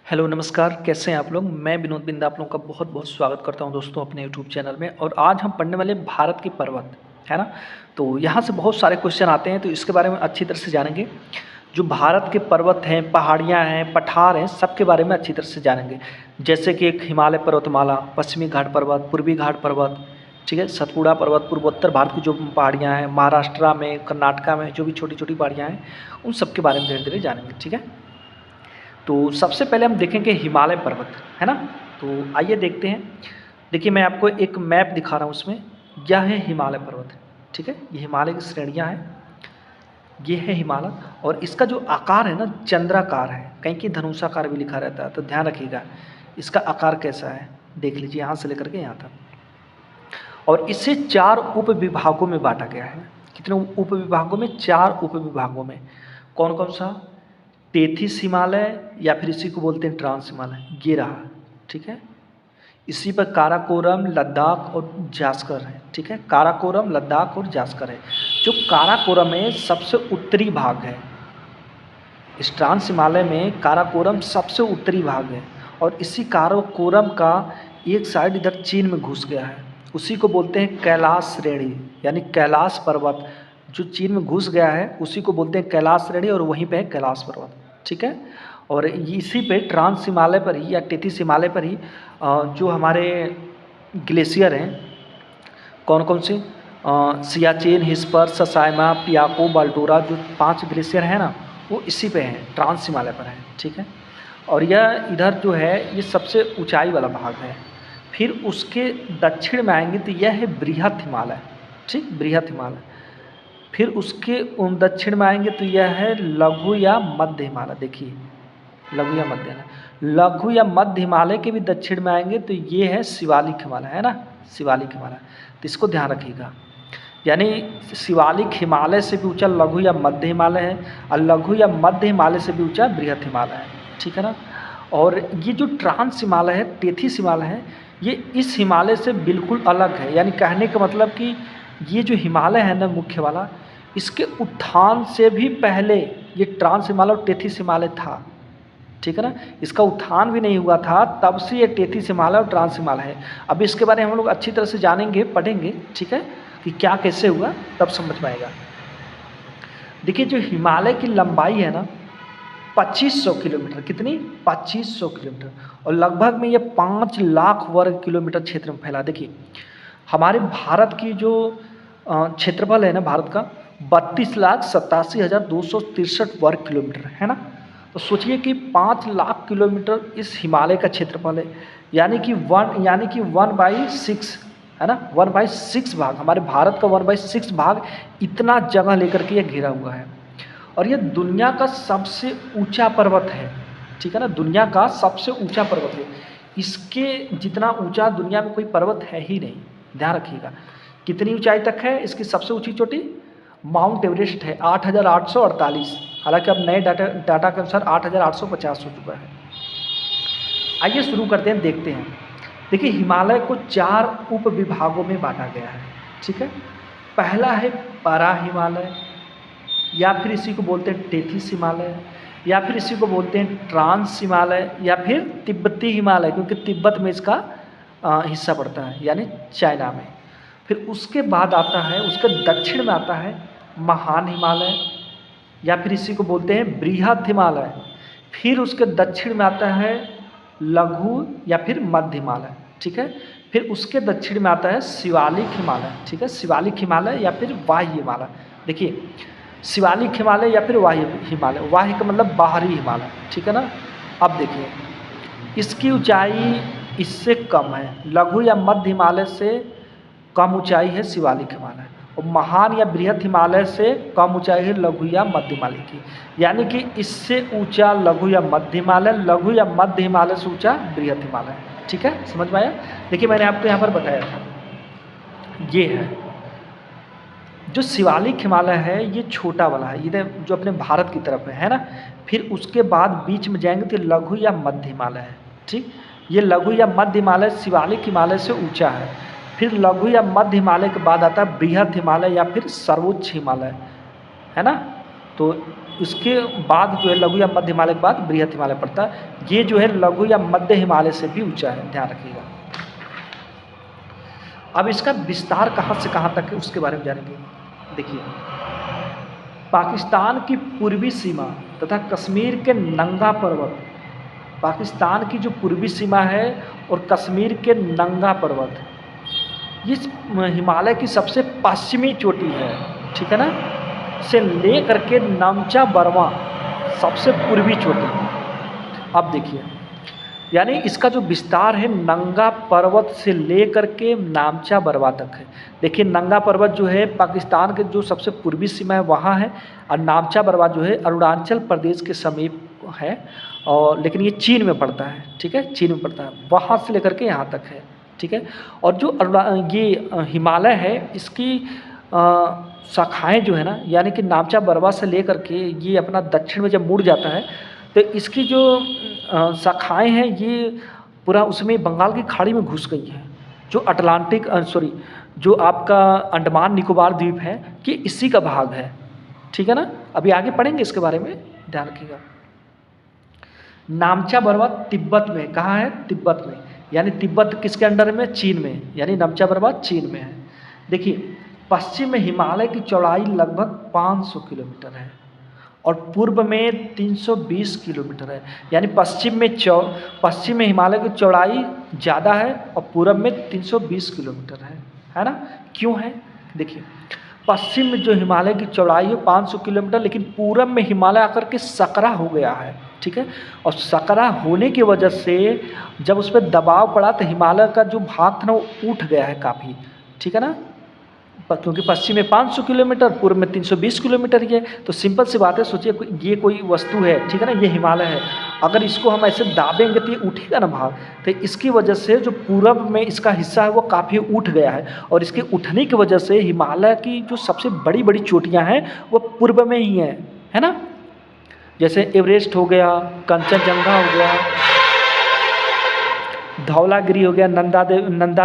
Hello नमस्कार, कैसे हैं आप लोग। मैं विनोद बिंदा आप लोगों का बहुत बहुत स्वागत करता हूं दोस्तों अपने यूट्यूब चैनल में। और आज हम पढ़ने वाले भारत की पर्वत है ना। तो यहाँ से बहुत सारे क्वेश्चन आते हैं, तो इसके बारे में अच्छी तरह से जानेंगे। जो भारत के पर्वत हैं, पहाड़ियाँ हैं, पठार हैं, सबके बारे में अच्छी तरह से जानेंगे। जैसे कि एक हिमालय पर्वतमाला, पश्चिमी घाट पर्वत, पूर्वी घाट पर्वत, ठीक है, सतपुड़ा पर्वत, पूर्वोत्तर भारत की जो पहाड़ियाँ हैं, महाराष्ट्र में, कर्नाटका में जो भी छोटी छोटी पहाड़ियाँ हैं, उन सब के बारे में धीरे धीरे जानेंगे। ठीक है, तो सबसे पहले हम देखेंगे हिमालय पर्वत, है ना। तो आइए देखते हैं। देखिए, मैं आपको एक मैप दिखा रहा हूँ, उसमें यह है हिमालय पर्वत, ठीक है। ये हिमालय की श्रेणियाँ हैं, ये है हिमालय। और इसका जो आकार है ना, चंद्राकार है, कहीं की धनुषाकार भी लिखा रहता है, तो ध्यान रखिएगा इसका आकार कैसा है। देख लीजिए यहाँ से लेकर के यहाँ तक। और इसे 4 उप विभागों में बांटा गया है। कितने उप विभागों में? 4 उप विभागों में। कौन कौन सा? तेथिस हिमालय, या फिर इसी को बोलते हैं ट्रांस हिमालय, ये रहा, ठीक है। इसी पर काराकोरम, लद्दाख और जास्कर है, ठीक है। काराकोरम, लद्दाख और जास्कर है। जो काराकोरम में सबसे उत्तरी भाग है, इस ट्रांस हिमालय में काराकोरम सबसे उत्तरी भाग है। और इसी काराकोरम का एक साइड इधर चीन में घुस गया है, उसी को बोलते हैं कैलाश श्रेणी, यानी कैलाश पर्वत। जो चीन में घुस गया है उसी को बोलते हैं कैलाश श्रेणी, और वहीं पे है कैलाश पर्वत, ठीक है। और इसी पे ट्रांस हिमालय पर ही या टेथिस हिमालय पर ही जो हमारे ग्लेशियर हैं, कौन कौन से? सियाचिन, हिस्पर, ससाइमा, पियाको, बाल्टोरा, जो 5 ग्लेशियर हैं ना, वो इसी पे हैं, ट्रांस हिमालय पर हैं, ठीक है। और यह इधर जो है, ये सबसे ऊंचाई वाला भाग है। फिर उसके दक्षिण में आएंगे तो यह है बृहत हिमालय, ठीक, बृहत हिमालय। फिर उसके दक्षिण में आएंगे तो यह है लघु या मध्य हिमालय। देखिए, लघु या मध्य है, लघु या मध्य हिमालय के भी दक्षिण में आएंगे तो ये है शिवालिक हिमालय, है ना, शिवालिक हिमालय। तो इसको ध्यान रखिएगा, यानी शिवालिक हिमालय से भी ऊंचा लघु या मध्य हिमालय है, और लघु या मध्य हिमालय से भी ऊंचा बृहत हिमालय है, ठीक है ना। और ये जो ट्रांस हिमालय है, टेथिस हिमालय है, ये इस हिमालय से बिल्कुल अलग है। यानी कहने का मतलब कि ये जो हिमालय है ना, मुख्य वाला, इसके उत्थान से भी पहले ये ट्रांस हिमालय और टेथिस हिमालय था, ठीक है ना। इसका उत्थान भी नहीं हुआ था, तब से ये टेथिस हिमालय और ट्रांस हिमालय है। अब इसके बारे में हम लोग अच्छी तरह से जानेंगे, पढ़ेंगे, ठीक है, कि क्या कैसे हुआ, तब समझ में आएगा। देखिए, जो हिमालय की लंबाई है ना, 2500 किलोमीटर। कितनी? 2500 किलोमीटर। और लगभग में ये 5 लाख वर्ग किलोमीटर क्षेत्र में फैला। देखिए, हमारे भारत की जो क्षेत्रफल है ना भारत का, 32,87,263 वर्ग किलोमीटर है ना। तो सोचिए कि 5 लाख किलोमीटर इस हिमालय का क्षेत्रफल है, यानी कि 1/6 है ना, 1/6 भाग, हमारे भारत का 1/6 भाग इतना जगह लेकर के ये घिरा हुआ है। और ये दुनिया का सबसे ऊंचा पर्वत है, ठीक है ना, दुनिया का सबसे ऊंचा पर्वत है। इसके जितना ऊंचा दुनिया में कोई पर्वत है ही नहीं, ध्यान रखिएगा। कितनी ऊंचाई तक है इसकी सबसे ऊंची चोटी? माउंट एवरेस्ट है, 8,848। हालांकि अब नए डाटा के अनुसार 8,850 हो चुका है। आइए शुरू करते हैं, देखते हैं। देखिए, हिमालय को 4 उप विभागों में बांटा गया है, ठीक है। पहला है परा हिमालय, या फिर इसी को बोलते हैं टेथिस हिमालय, या फिर इसी को बोलते हैं ट्रांस हिमालय, या फिर तिब्बती हिमालय, क्योंकि तिब्बत में इसका हिस्सा पड़ता है, यानी चाइना में। फिर उसके बाद आता है, उसके दक्षिण में आता है महान हिमालय, या फिर इसी को बोलते हैं बृहत हिमालय। फिर उसके दक्षिण में आता है लघु या फिर मध्य हिमालय, ठीक है। फिर उसके दक्षिण में आता है शिवालिक हिमालय, ठीक है, शिवालिक हिमालय या फिर वाह्य हिमालय। देखिए, शिवालिक हिमालय या फिर वाह्य हिमालय, वाह्य का मतलब बाहरी हिमालय, ठीक है ना। अब देखिए, इसकी ऊंचाई इससे कम है, लघु या मध्य हिमालय से कम ऊंचाई है शिवालिक हिमालय, और महान या बृहत हिमालय से कम ऊंचाई है लघु या मध्य हिमालय की। यानी कि इससे ऊंचा लघु या मध्य हिमालय, लघु या मध्य हिमालय से ऊंचा बृहत हिमालय, ठीक है, समझ में आया। देखिए, मैंने आपको यहाँ पर बताया था, ये है जो शिवालिक हिमालय है, ये छोटा वाला है, ये जो अपने भारत की तरफ है ना। फिर उसके बाद बीच में जाएंगे तो लघु या मध्य हिमालय है, ठीक। ये लघु या मध्य हिमालय शिवालिक हिमालय से ऊंचा है। फिर लघु या मध्य हिमालय के बाद आता है बृहत हिमालय या फिर सर्वोच्च हिमालय, है ना। तो इसके बाद जो है लघु या मध्य हिमालय के बाद बृहत हिमालय पड़ता है। ये जो है लघु या मध्य हिमालय से भी ऊंचा है, ध्यान रखिएगा। अब इसका विस्तार कहाँ से कहाँ तक है उसके बारे में जानेंगे। देखिए, पाकिस्तान की पूर्वी सीमा तथा कश्मीर के नंगा पर्वत, पाकिस्तान की जो पूर्वी सीमा है और कश्मीर के नंगा पर्वत, इस हिमालय की सबसे पश्चिमी चोटी है, ठीक है ना, से ले करके नामचा बर्मा सबसे पूर्वी चोटी। अब देखिए, यानी इसका जो विस्तार है नंगा पर्वत से ले करके नामचा बर्मा तक है। देखिए, नंगा पर्वत जो है पाकिस्तान के जो सबसे पूर्वी सीमा है वहाँ है, और नामचा बर्मा जो है अरुणाचल प्रदेश के समीप है, और लेकिन ये चीन में पड़ता है, ठीक है, चीन में पड़ता है, वहाँ से लेकर के यहाँ तक है, ठीक है। और जो ये हिमालय है इसकी शाखाएँ जो है ना, यानी कि नामचा बर्मा से लेकर के ये अपना दक्षिण में जब मुड़ जाता है तो इसकी जो शाखाएँ हैं ये पूरा उसमें बंगाल की खाड़ी में घुस गई है। जो अटलांटिक जो आपका अंडमान निकोबार द्वीप है कि इसी का भाग है, ठीक है ना। अभी आगे पढ़ेंगे इसके बारे में, ध्यान रखिएगा। नामचा बर्मा तिब्बत में, कहाँ है, तिब्बत में, यानी तिब्बत किसके अंडर में, चीन में, यानी नामचा बर्मा चीन में है। देखिए, पश्चिम में हिमालय की चौड़ाई लगभग 500 किलोमीटर है और पूर्व में 320 किलोमीटर है, यानी पश्चिम में हिमालय की चौड़ाई ज़्यादा है और पूर्व में 320 किलोमीटर है ना। क्यों है, देखिए, पश्चिम में जो हिमालय की चौड़ाई है 500 किलोमीटर, लेकिन पूरब में हिमालय आकर के सकरा हो गया है, ठीक है। और सकरा होने की वजह से जब उस पर दबाव पड़ा तो हिमालय का जो भाग था ना वो उठ गया है काफ़ी, ठीक है ना, क्योंकि पश्चिम में 500 किलोमीटर, पूर्व में 320 किलोमीटर ही है। तो सिंपल सी बात है, सोचिए ये कोई वस्तु है, ठीक है ना, ये हिमालय है, अगर इसको हम ऐसे दाबेंगे तो ये उठेगा ना भाग, तो इसकी वजह से जो पूरब में इसका हिस्सा है वो काफ़ी उठ गया है, और इसके उठने की वजह से हिमालय की जो सबसे बड़ी बड़ी चोटियाँ हैं वो पूर्व में ही हैं, है ना। जैसे एवरेस्ट हो गया, कंचनजंगा हो गया, धौलागिरी हो गया, नंदा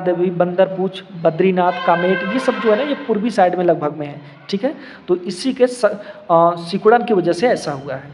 देवी, बंदरपूछ, बद्रीनाथ, कामेट, ये सब जो है ना ये पूर्वी साइड में लगभग में है, ठीक है। तो इसी के सिकुड़न की वजह से ऐसा हुआ है।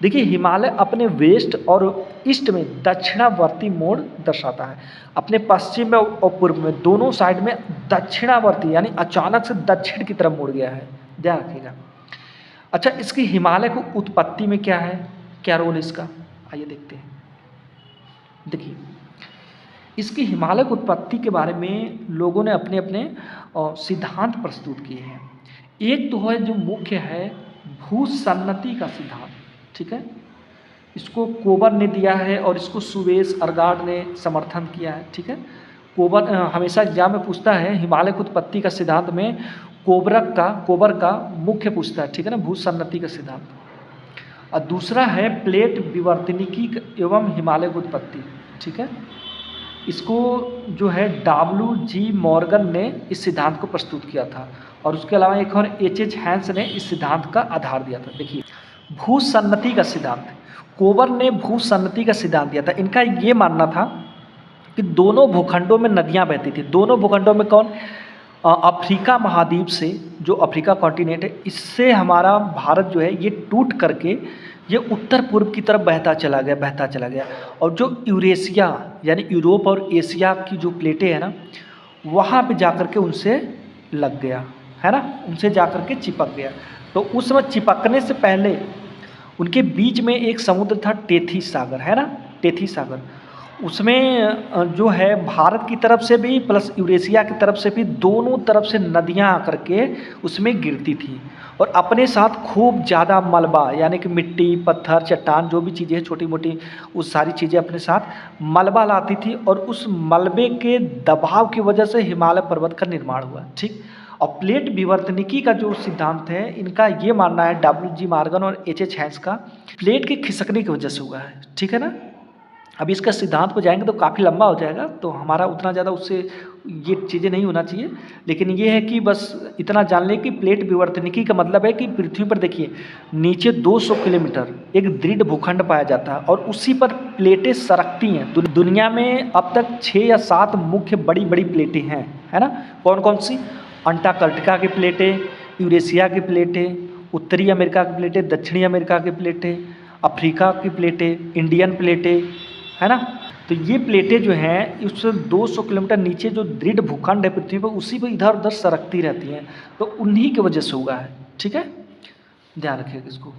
देखिए, हिमालय अपने वेस्ट और ईस्ट में दक्षिणावर्ती मोड़ दर्शाता है, अपने पश्चिम में और पूर्व में दोनों साइड में दक्षिणावर्ती, यानी अचानक से दक्षिण की तरफ मुड़ गया है, ध्यान रखिएगा। अच्छा, इसकी हिमालय को उत्पत्ति में क्या है, क्या रोल है इसका, आइए देखते हैं। देखिए, इसकी हिमालय की उत्पत्ति के बारे में लोगों ने अपने अपने सिद्धांत प्रस्तुत किए हैं। एक तो है जो मुख्य है भूसन्नति का सिद्धांत, ठीक है, इसको कोबर ने दिया है और इसको सुवेश अरगाड ने समर्थन किया है, ठीक है। कोबर हमेशा एग्जाम में पूछता है, हिमालय की उत्पत्ति का सिद्धांत में कोबर का मुख्य पूछता है, ठीक है ना, भूसन्नति का सिद्धांत। और दूसरा है प्लेट विवर्तनिकी एवं हिमालय की उत्पत्ति, ठीक है, इसको जो है WG मॉर्गन ने इस सिद्धांत को प्रस्तुत किया था, और उसके अलावा एक और H हैंस ने इस सिद्धांत का आधार दिया था। देखिए, भूसन्नति का सिद्धांत, कोबर ने भूसन्नति का सिद्धांत दिया था। इनका ये मानना था कि दोनों भूखंडों में नदियाँ बहती थी, दोनों भूखंडों में कौन, अफ्रीका महाद्वीप से, जो अफ्रीका कॉन्टिनेंट है, इससे हमारा भारत जो है ये टूट करके ये उत्तर पूर्व की तरफ बहता चला गया, और जो यूरेशिया यानी यूरोप और एशिया की जो प्लेटें हैं ना, वहाँ पे जाकर के उनसे लग गया, है ना, उनसे जाकर के चिपक गया। तो उस समय चिपकने से पहले उनके बीच में एक समुद्र था, टेथी सागर, है ना, टेथी सागर, उसमें जो है भारत की तरफ से भी प्लस यूरेशिया की तरफ से भी दोनों तरफ से नदियाँ आकर के उसमें गिरती थी, और अपने साथ खूब ज़्यादा मलबा, यानी कि मिट्टी, पत्थर, चट्टान, जो भी चीज़ें छोटी मोटी, वो सारी चीज़ें अपने साथ मलबा लाती थी, और उस मलबे के दबाव की वजह से हिमालय पर्वत का निर्माण हुआ, ठीक। और प्लेट विवर्तनिकी का जो सिद्धांत है, इनका ये मानना है WG मॉर्गन और H हैंस का, प्लेट के खिसकने की वजह से हुआ है, ठीक है ना। अभी इसका सिद्धांत को जाएंगे तो काफ़ी लंबा हो जाएगा, तो हमारा उतना ज़्यादा उससे ये चीज़ें नहीं होना चाहिए, लेकिन ये है कि बस इतना जान लें कि प्लेट विवर्तनिकी का मतलब है कि पृथ्वी पर देखिए नीचे 200 किलोमीटर एक दृढ़ भूखंड पाया जाता है, और उसी पर प्लेटें सरकती हैं। दुनिया में अब तक 6 या 7 मुख्य बड़ी बड़ी प्लेटें हैं, है ना, कौन कौन सी, अंटार्कटिका की प्लेटें, यूरेशिया की प्लेटें, उत्तरी अमेरिका की प्लेटें, दक्षिणी अमेरिका की प्लेटें, अफ्रीका की प्लेटें, इंडियन प्लेटें, है ना। तो ये प्लेटें जो हैं उससे 200 किलोमीटर नीचे जो दृढ़ भूखंड है पृथ्वी पर, उसी पर इधर उधर सरकती रहती हैं, तो उन्हीं की वजह से हुआ है। ठीक है, ध्यान रखिएगा इसको।